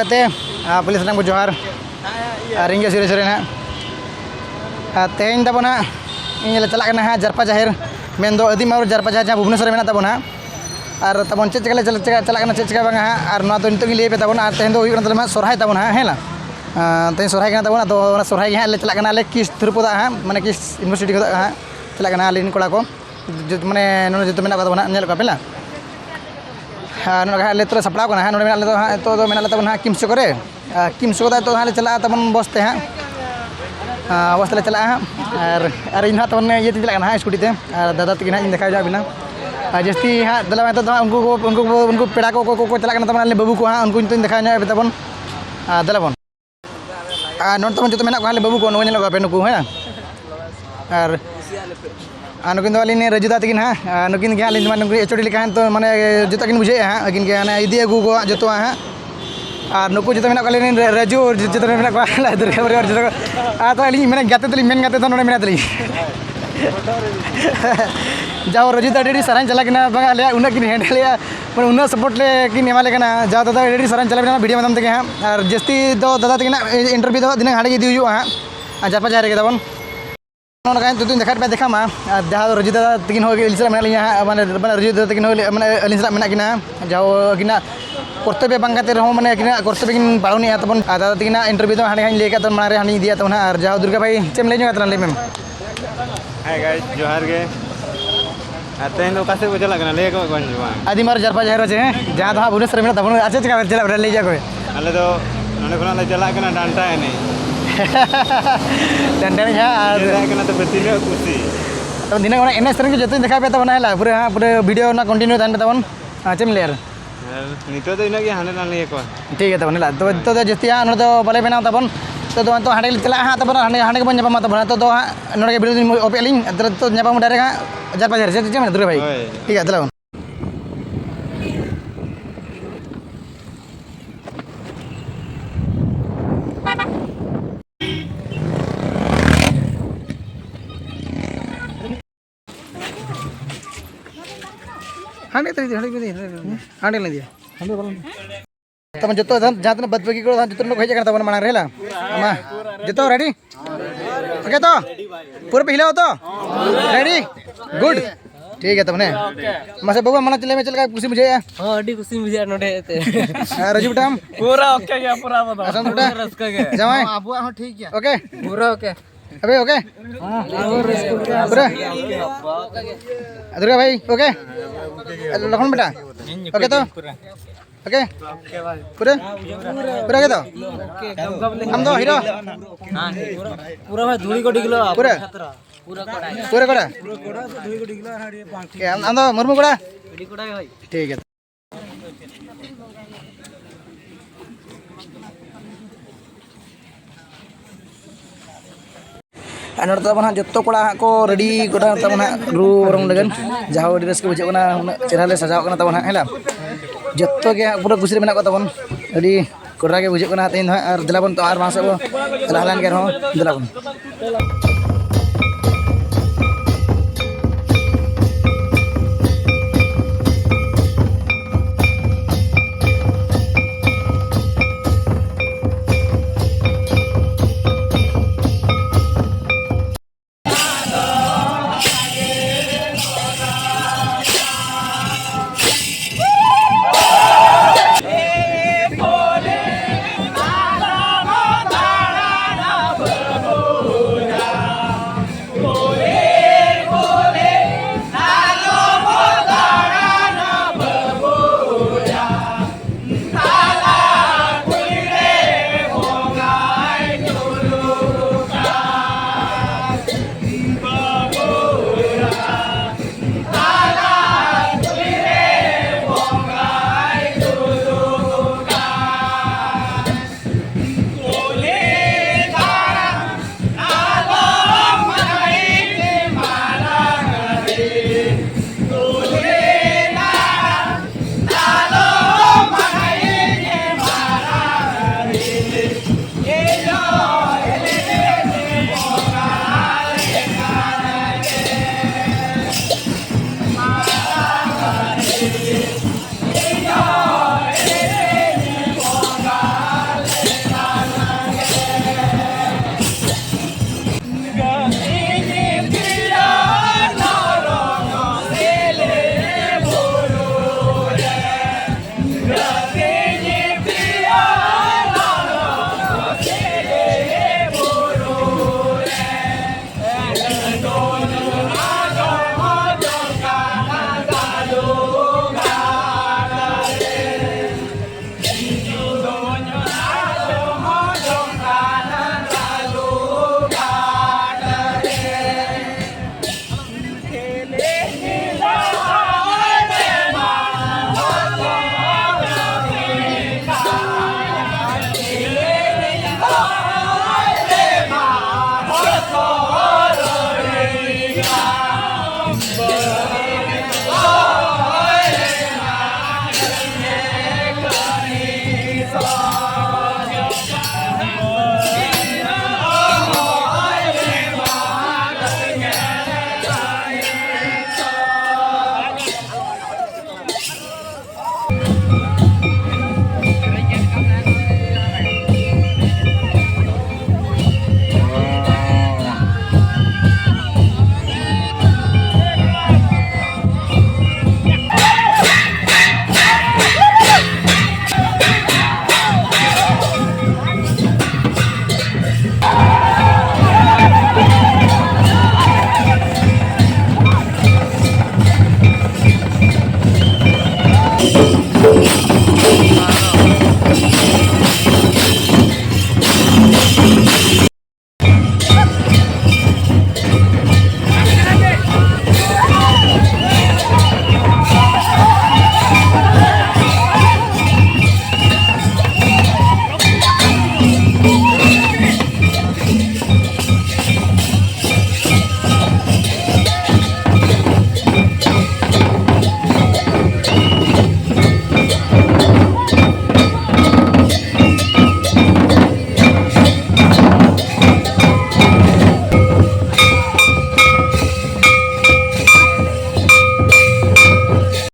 गाते पुलिस को जोहार रिंगे सिरे सिरे ना तेज तबना इन चलना हाँ जरपा जाहिर मेन दो आदि माउर जरपा जाहिर जहाँ भुवनेश्वर में तबना और तबन चे चलना चे चेका बांगा और नितों लैपे तबन और तेज दो सोरहाय तबन हाँ है ना तेज सोरहाय तबन तो सोरहाय हाँ चलना किस थ्रुपदा हाँ माने किस यूनिवर्सिटी हाँ चलना आलिन कोड़ा को माने जो जो मेना पेला हाँ तो सपड़ा हाँ तो मेना तबन हाँ किम्स करे किम्स को तो हाँ चला तबन बसते हाँ बस ले चला हाँ और इन तबन ये चलना हाँ स्कूटी और दादा तक हाँ देखा जा बिना जस्ती हाँ दला तो उनको पेड़ा को चलना तबन बाबू को हाँ उनको देखा तबन दला बन नोट तबन जो मेना हाँ बाबू को पे नुकू है और नुकिन अली रजुदा तकिन हाँ नुकिन के हाँ एचओडी लेका तो माने जो किन बुझे हाँ अकिन के हाँ इदी अगू को जो हाँ और नुकू जो रजू जो दुर्गा परिवार जो तो अली मैंने गाते तली मेन गाते तो नोड़े मेना तली जाओ रजुदा डेडी सरान चला किना बांगा उन्ना किन हैंडल मैं उन्ना सपोर्ट ले किन एमा लेकना जाओ दादा डेडी सरान चला बिना वीडियो माध्यम तक हाँ और जस्ती दो दादा तकिन इंटरव्यू दो दिन हाड़े दी हुआ हाँ जरपा जाहिर के तबन तो देखा पे देखा मा जहाँ रजुदा तकिन हो इलिसरा मेना लिया माने रजुदा तकिन हो माने अलिसरा मेना किना जाओ किना कर्तव्य बांगाते रहो माने किना कर्तव्य किन पालनी तबन दादा तकिन इंटरव्यू तो हाने हानि लेका तो मारे हानि दिया तो ना और जाओ दुर्गा भाई चेम ले जोगा ले मेम हाय गाइस जोहार के तेन दो कासे को चला ले को गन जुवा आदि मार जरपा जाहिर छे जहाँ तो भुवनेश्वर में तबन आचे चला ले जा कोई अले तो नने खना ले चला कना डांटा है नहीं डंडा में तो बेटी में खुशी तो दिन एन सेरें जो देखा पे तबन है पूरे हाँ पूरे वीडियो ना कंटिन्यू तहन तबन चेम ले नितो तो इना हाने ना लिए को ठीक है तबन तो जस्ती हाँ तो बाले बनाव तबन तो हांडे चला हाँ तबन हांडे बन जापा तबन तो हाँ नोड़े वीडियो ओपेली तो जापा डायरेक्ट हाँ जरपा जाहिर से दुर्गा भाई ठीक है चलो हांडे ले दिया तब जो जहाँ तक बदबगी को जो लोग हज तब मांग रहा जो रेडी ओके तो पूरा हिला तो रेडी गुड ठीक है तब ने मसे बाबू मना चले में चल का खुशी मुझे हां अडी खुशी मुझे नोडे रजू बेटा पूरा ओके गया पूरा बताओ असम बेटा रस्का गया जमाई अबू हां ठीक है ओके पूरा ओके अबे ओके हां और रस्का पूरा दुर्गा भाई ओके लखन बेटा ओके तो ओके पूरा पूरा के तो हम दो हीरो हां पूरा भाई धूली को डिगलो पूरा पूरा कोड़ा पूरा कोड़ा धूली को डिगलो हाड़ी 5 के हम दो मुर्मू कोड़ा डी कोड़ा भाई ठीक है नोड़ तबन जो कोड़ा को रेडी गोटा तबन रू रंग लगन जहाँ अड़ी रस्क बुझे चेहरा ले सजाव तबन है जो पूरा खुशी में तबन अड़ी कोड़ा के बुझे तेज और दिलाबन तो और मास दिलाबन